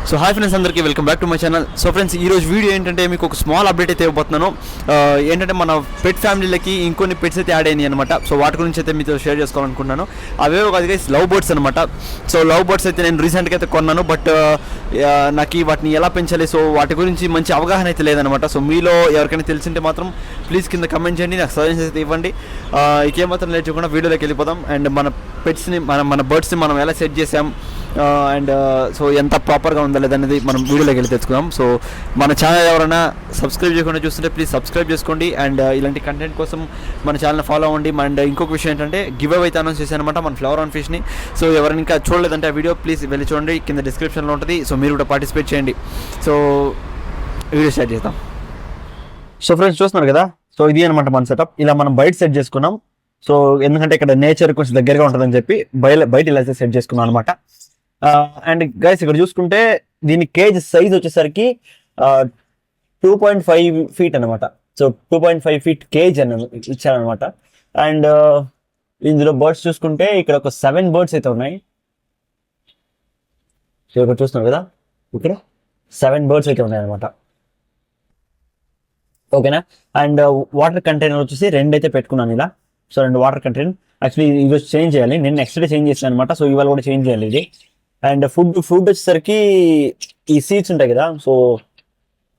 So hi friends, అందరికీ welcome back to my channel. So friends, ఈరోజు video ఏంటంటే మీకు ఒక స్మాల్ అప్డేట్ అయితే ఇవ్వబోతున్నాను. ఏంటంటే మన పెట్ ఫ్యామిలీలకి ఇంకొన్ని పెట్స్ అయితే యాడ్ అయినాయి అనమాట. సో వాటి గురించి అయితే మీతో షేర్ చేసుకోవాలనుకున్నాను. అవేవో కాదు గైస్, లవ్ బర్డ్స్ అనమాట. సో లవ్ బర్డ్స్ అయితే నేను రీసెంట్గా అయితే కొన్నాను. బట్ నాకు వాటిని ఎలా పెంచాలి, సో వాటి గురించి మంచి అవగాహన అయితే లేదనమాట. సో మీలో ఎవరికైనా తెలిసింటే మాత్రం ప్లీజ్ కింద కమెంట్ చేయండి, నాకు సజెషన్స్ అయితే ఇవ్వండి. ఇకేమాత్రం లేట్ చేయకుండా వీడియోలోకి వెళ్ళిపోదాం. అండ్ మన పెట్స్ని మన బర్డ్స్ని మనం ఎలా సెట్ చేసాం, అండ్ సో ఎంత ప్రాపర్గా ఉందా లేదనేది మనం వీడియోలోకి వెళ్ళి తెచ్చుకుందాం. సో మన ఛానల్ ఎవరైనా సబ్స్క్రైబ్ చేయకుండా చూస్తుంటే ప్లీజ్ సబ్స్క్రైబ్ చేసుకోండి. అండ్ ఇలాంటి కంటెంట్ కోసం మన ఛానల్ని ఫాలో అవ్వండి. అండ్ ఇంకొక విషయం ఏంటంటే గివ్ అవే అయితే అనౌన్స్ చేశాను అనమాట మన ఫ్లవర్ ఆన్ ఫిష్ని. సో ఎవరైనా ఇంకా చూడలేదంటే ఆ వీడియో ప్లీజ్ వెళ్ళి చూడండి, కింద డిస్క్రిప్షన్లో ఉంటుంది. సో మీరు కూడా పార్టిసిపేట్ చేయండి. సో వీడియో స్టార్ట్ చేద్దాం. సో ఫ్రెండ్స్, చూస్తున్నారు కదా, సో ఇది అనమాట మన సెటప్. ఇలా మనం బయట సెట్ చేసుకున్నాం. సో ఎందుకంటే ఇక్కడ నేచర్ కొంచెం దగ్గరగా ఉంటుందని చెప్పి బయట ఇలా సెట్ చేసుకున్నాం అనమాట. అండ్ గైస్, ఇక్కడ చూసుకుంటే దీని కేజ్ సైజ్ వచ్చేసరికి 2.5 feet అనమాట. సో 2.5 feet కేజ్ అని ఇచ్చారనమాట. అండ్ ఇందులో బర్డ్స్ చూసుకుంటే ఇక్కడ ఒక 7 birds అయితే ఉన్నాయి. సో ఇక్కడ చూస్తున్నారు కదా, ఇక్కడ 7 birds అయితే ఉన్నాయి అనమాట. ఓకేనా. అండ్ వాటర్ కంటైనర్ వచ్చేసి 2 అయితే పెట్టుకున్నాను ఇలా. So 2 water container. యాక్చువల్లీ ఇవి చేంజ్ చేయాలి, నేను నెక్స్ట్ డే చేంజ్ చేశాను అనమాట. సో ఇవాళ కూడా చేంజ్ చేయాలి ఇది. అండ్ ఫుడ్ వచ్చేసరికి ఈ సీడ్స్ ఉంటాయి కదా, సో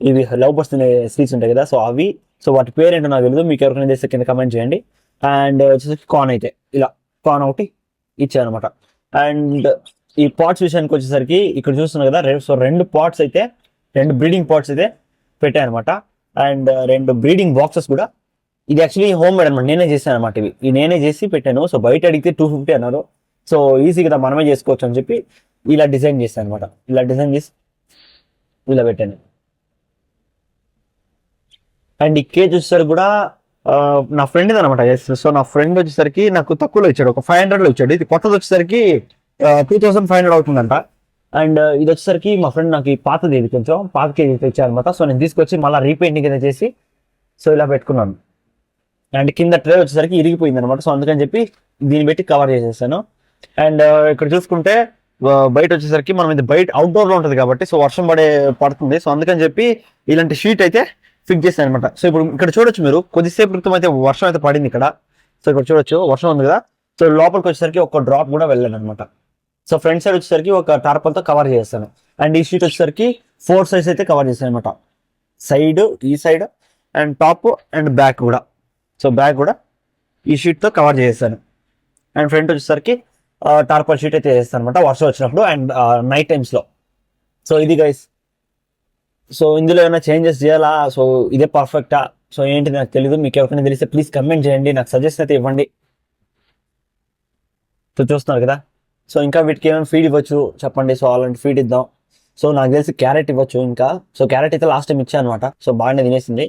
ఇవి లవ్ బర్డ్స్ తినే సీడ్స్ ఉంటాయి కదా, సో అవి. సో వాటి పేరు ఏంటో నాకు తెలియదు, మీకు ఎవరికైనా చేస్తే కింద కమెంట్ చేయండి. అండ్ వచ్చేసరికి కార్న్ అయితే ఇలా కార్న్ ఒకటి ఇచ్చారనమాట. అండ్ ఈ పాట్స్ విషయానికి వచ్చేసరికి ఇక్కడ చూస్తున్నారు కదా, సో 2 పాట్స్ అయితే 2 బ్రీడింగ్ పాట్స్ అయితే పెట్టాను అనమాట. అండ్ 2 బ్రీడింగ్ బాక్సెస్ కూడా. ఇది యాక్చువల్లీ హోమ్ మేడ్ అనమాట, నేనే చేశాను అనమాట. ఇవి నేనే చేసి పెట్టాను. సో బయట అడిగితే 250 అన్నారు. సో ఈజీగా మనమే చేసుకోవచ్చు అని చెప్పి ఇలా డిజైన్ చేశాను అనమాట. ఇలా డిజైన్ చేసి ఇలా పెట్టాను. అండ్ ఈ కేజ్ వచ్చేసరికి కూడా నా ఫ్రెండ్ అనమాట. సో నా ఫ్రెండ్ వచ్చేసరికి నాకు తక్కువలో ఇచ్చాడు, ఒక 500లో ఇచ్చాడు. ఇది కొత్తది వచ్చేసరికి 2500 అవుతుందంట. అండ్ ఇది వచ్చేసరికి మా ఫ్రెండ్ నాకు ఈ పాతది, ఇది కొంచెం పాత కేజీ తెచ్చారనమాట. సో నేను తీసుకొచ్చి మళ్ళీ రీపెయింటింగ్ అయితే చేసి సో ఇలా పెట్టుకున్నాను. అండ్ కింద ట్రే వచ్చేసరికి ఇరిగిపోయింది అనమాట. సో అందుకని చెప్పి దీన్ని పెట్టి కవర్ చేసేసాను. అండ్ ఇక్కడ చూసుకుంటే బయట వచ్చేసరికి మనం ఇది బయట అవుట్డోర్ లో ఉంటుంది కాబట్టి సో వర్షం పడుతుంది. సో అందుకని చెప్పి ఇలాంటి షీట్ అయితే ఫిక్స్ చేశాను అనమాట. సో ఇప్పుడు ఇక్కడ చూడొచ్చు మీరు, కొద్దిసేపు క్రితం అయితే వర్షం అయితే పడింది ఇక్కడ. సో ఇక్కడ చూడొచ్చు వర్షం ఉంది కదా. సో లోపలికి వచ్చేసరికి ఒక డ్రాప్ కూడా వెళ్ళాను అనమాట. సో ఫ్రంట్ సైడ్ వచ్చేసరికి ఒక టార్పల్తో కవర్ చేస్తాను. అండ్ ఈ షీట్ వచ్చేసరికి 4 sides అయితే కవర్ చేస్తాను అనమాట. సైడ్, ఈ side, and top and back కూడా. సో బ్యాక్ కూడా ఈ షీట్తో కవర్ చేస్తాను. అండ్ ఫ్రంట్ వచ్చేసరికి టార్పల్ షీట్ అయితే వేస్తాను అనమాట వర్షం వచ్చినప్పుడు అండ్ నైట్ టైమ్స్లో. సో ఇది గైస్. సో ఇందులో ఏమైనా చేంజెస్ చేయాలా, సో ఇదే పర్ఫెక్టా, సో ఏంటి నాకు తెలీదు. మీకు ఎవరికైనా తెలిస్తే ప్లీజ్ కమెంట్ చేయండి, నాకు సజెషన్ అయితే ఇవ్వండి. సో చూస్తున్నారు కదా. సో ఇంకా వీటికి ఏమైనా ఫీడ్ ఇవ్వచ్చు చెప్పండి. సో అలాంటి ఫీడ్ ఇద్దాం. సో నాకు తెలిసి క్యారెట్ ఇవ్వచ్చు ఇంకా. సో క్యారెట్ అయితే లాస్ట్ టైం ఇచ్చాను అనమాట. సో బాగానే తినేసింది.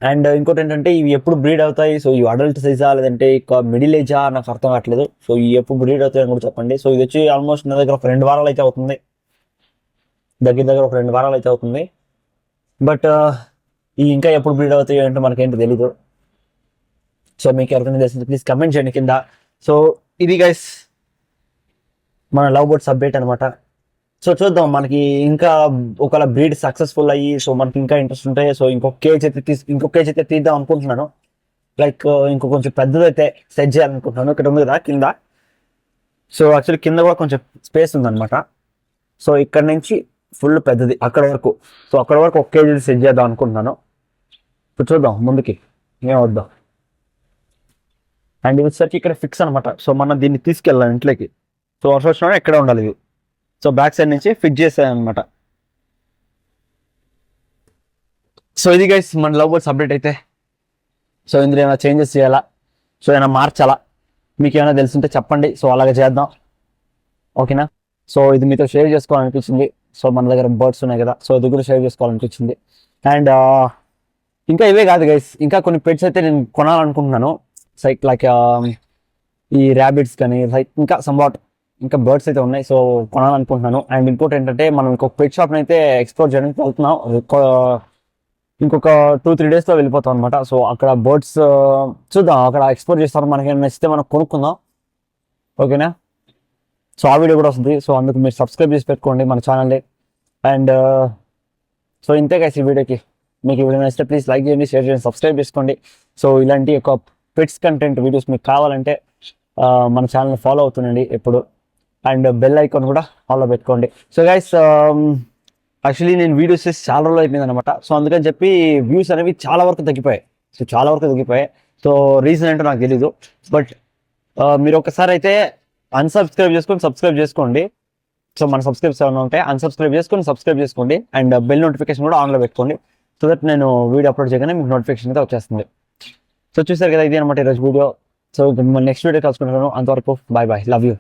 అండ్ ఇంకోటి ఏంటంటే ఇవి ఎప్పుడు బ్రీడ్ అవుతాయి, సో ఇవి అడల్ట్ సైజా లేదంటే మిడిల్ ఏజా నాకు అర్థం కావట్లేదు. సో ఇవి ఎప్పుడు బ్రీడ్ అవుతాయి అని కూడా చెప్పండి. సో ఇది వచ్చి ఆల్మోస్ట్ నా దగ్గర ఒక 2 వారాలు అయితే అవుతుంది, దగ్గర ఒక 2 వారాలు అయితే అవుతుంది. బట్ ఇవి ఇంకా ఎప్పుడు బ్రీడ్ అవుతాయి అంటే మనకేంటి తెలీదు. సో మీకు ఎవరికైనా తెలిసింది ప్లీజ్ కమెంట్ చేయండి కింద. సో ఇది గైస్ మన లవ్ బర్డ్స్ అప్డేట్ అనమాట. సో చూద్దాం, మనకి ఇంకా ఒకవేళ బ్రీడ్ సక్సెస్ఫుల్ అయ్యి సో మనకి ఇంకా ఇంట్రెస్ట్ ఉంటాయి. సో ఇంకొక కేజ్ అయితే తీద్దాం అనుకుంటున్నాను. లైక్ ఇంకో కొంచెం పెద్దది అయితే సెట్ చేయాలనుకుంటున్నాను. ఇక్కడ ఉంది కదా కింద. సో యాక్చువల్లీ కింద కూడా కొంచెం స్పేస్ ఉందన్నమాట. సో ఇక్కడ నుంచి ఫుల్ పెద్దది అక్కడ వరకు. సో అక్కడ వరకు ఒక కేజీ సెట్ చేద్దాం అనుకుంటున్నాను. ఇప్పుడు చూద్దాం ముందుకి ఏమవుద్దాం. అండ్ ఇది వచ్చేసరికి ఇక్కడ ఫిక్స్ అనమాట. సో మనం దీన్ని తీసుకెళ్ళాలి ఇంట్లోకి. సో వర్షం వచ్చినా ఎక్కడ ఉండాలి ఇవి. సో బ్యాక్ సైడ్ నుంచి ఫిక్స్ చేసాను అనమాట. సో ఇది గైస్ మన లవ్ బర్డ్స్ అప్డేట్ అయితే. సో ఇందులో ఏమైనా చేంజెస్ చేయాలా, సో ఏమైనా మార్చాలా, మీకు ఏమైనా తెలుసుంటే చెప్పండి. సో అలాగే చేద్దాం, ఓకేనా. సో ఇది మీతో షేర్ చేసుకోవాలనిపించింది. సో మన దగ్గర బర్డ్స్ ఉన్నాయి కదా, సో ఇది కూడా షేర్ చేసుకోవాలనిపించింది. అండ్ ఇంకా ఇవే కాదు గైస్, ఇంకా కొన్ని పెట్స్ అయితే నేను కొనాలనుకుంటున్నాను. లైక్ ఈ ర్యాబిట్స్ కానీ లైక్ ఇంకా సంవాట్ ఇంకా బర్డ్స్ అయితే ఉన్నాయి. సో కొనాలనుకుంటున్నాను. అండ్ ఇంకోటి ఏంటంటే మనం ఇంకొక పెట్ షాప్ని అయితే ఎక్స్ప్లోర్ చేయడానికి వెళ్తున్నాం. ఇంకొక 2-3 daysలో వెళ్ళిపోతాం అనమాట. సో అక్కడ బర్డ్స్ చూద్దాం, అక్కడ ఎక్స్ప్లోర్ చేస్తాం. మనకి నచ్చితే మనం కొనుక్కుందాం, ఓకేనా. సో ఆ వీడియో కూడా వస్తుంది. సో అందుకు మీరు సబ్స్క్రైబ్ చేసి పెట్టుకోండి మన ఛానల్ని. అండ్ సో ఇంతే గైస్ ఈ వీడియోకి. మీకు ఈ వీడియో నచ్చితే ప్లీజ్ లైక్ చేయండి, షేర్ చేయండి, సబ్స్క్రైబ్ చేసుకోండి. సో ఇలాంటి ఒక పెట్స్ కంటెంట్ వీడియోస్ మీకు కావాలంటే మన ఛానల్ని ఫాలో అవుతుండండి ఎప్పుడు. అండ్ బెల్ ఐకాన్ కూడా ఫాలో పెట్టుకోండి. సో గైస్ యాక్చువల్లీ నేను వీడియోస్ చేసి చాలా రోజులు అయిపోయింది అనమాట. సో అందుకని చెప్పి వ్యూస్ అనేవి చాలా వరకు తగ్గిపోయాయి. సో రీజన్ ఏంటో నాకు తెలీదు. బట్ మీరు ఒకసారి అయితే అన్సబ్స్క్రైబ్ చేసుకొని సబ్స్క్రైబ్ చేసుకోండి. సో మన సబ్స్క్రైబ్స్ ఏమైనా ఉంటే అన్సబ్స్క్రైబ్ చేసుకొని సబ్స్క్రైబ్ చేసుకోండి. అండ్ బెల్ నోటిఫికేషన్ కూడా ఆన్లో పెట్టుకోండి. సో దట్ నేను వీడియో అప్లోడ్ చేయగానే మీకు నోటిఫికేషన్ అయితే వచ్చేస్తుంది. సో చూసారు కదా, ఇది అనమాట ఈరోజు వీడియో. సో మిమ్మల్ని నెక్స్ట్ వీడియో కలుసుకుంటాను. అంతవరకు బాయ్ బాయ్, లవ్ యూ.